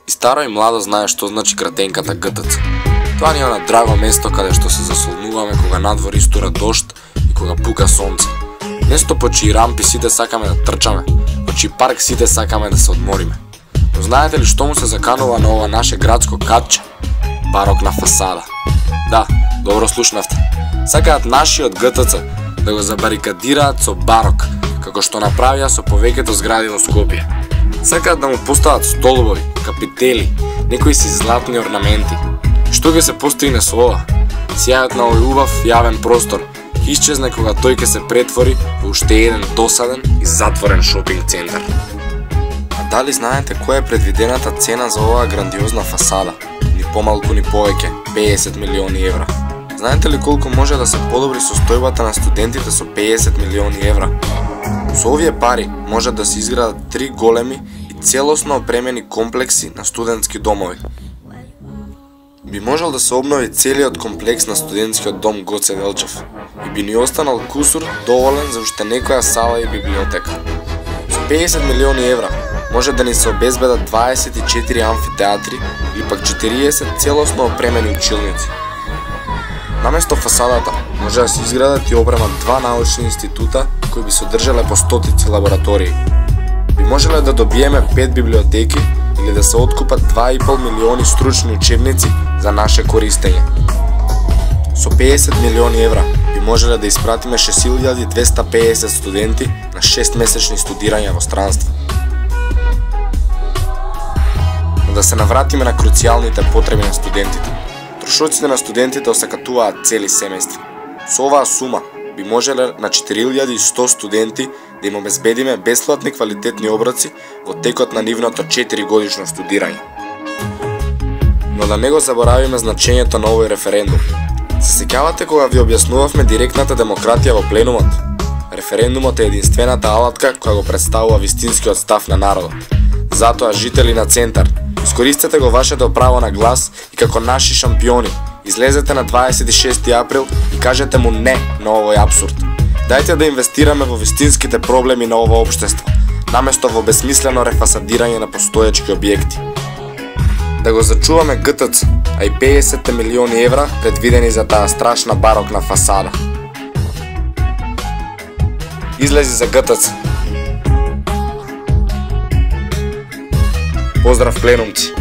И старо и младо знае што значи кратенката ГТЦ. Тоа ни е на драго место каде што се засолнуваме кога надвор истура дожд и кога пука сонце. Место по чии рампи сите сакаме да трчаме, по чии парк сите сакаме да се одмориме. Но знаете ли што му се заканува на ова наше градско катче? Барокна фасада. Да, добро слушнавте. Сакаат нашиот ГТЦ да го забарикадираат со барок, како што направија со повеќето згради во Скопје. Сакаат да му постават столбови, капители, некои си златни орнаменти. Што ќе се постигне со ова? Сјајот на овој убав јавен простор ќе исчезне кога тој ќе се претвори во уште еден досаден и затворен шопинг центар. А дали знаете која е предвидената цена за оваа грандиозна фасада? Ни помалку ни повеќе, 50 милиони евра. Знаете ли колку може да се подобри состојбата на студентите со 50 милиони евра? Со овие пари може да се изградат 3 големи и целосно опремени комплекси на студентски домови. Би можел да се обнови целиот комплекс на студентскиот дом Гоце Делчев и би ни останал кусур доволен за уште некоја сала и библиотека. Со 50 милиони евра може да ни се обезбедат 24 амфитеатри или пак 40 целосно опремени училници. Наместо фасадата може да се изградат и опремат 2 научни института кои би содржале по стотици лаборатории. Би можеле да добиеме 5 библиотеки или да се откупат 2,5 милиони стручни учебници за наше користење. Со 50 милиони евра би можеле да испратиме 6250 студенти на 6-месечни студирања во странство. Но да се навратиме на круцијалните потреби на студентите. Трошоците на студентите осакатуваат цели семејства. Со оваа сума би можеле на 4100 студенти да им обезбедиме бесплатни квалитетни оброци во текот на нивното 4-годишно студирање. Но да не го заборавиме значењето на овој референдум. Се сеќавате кога ви објаснувавме директната демократија во пленумот? Референдумот е единствената алатка која го представува вистинскиот став на народот. Затоа, жители на Центар, искористете го вашето право на глас и како наши шампиони, излезете на 26 април и кажете му не на овој апсурд. Дајте да инвестираме во вистинските проблеми на ова општество, наместо во бесмислено рефасадирање на постоечки објекти. Да го зачуваме ГТЦ, а и 50 милиони евра предвидени за таа страшна барокна фасада. Излези за ГТЦ. Поздрав, пленумци!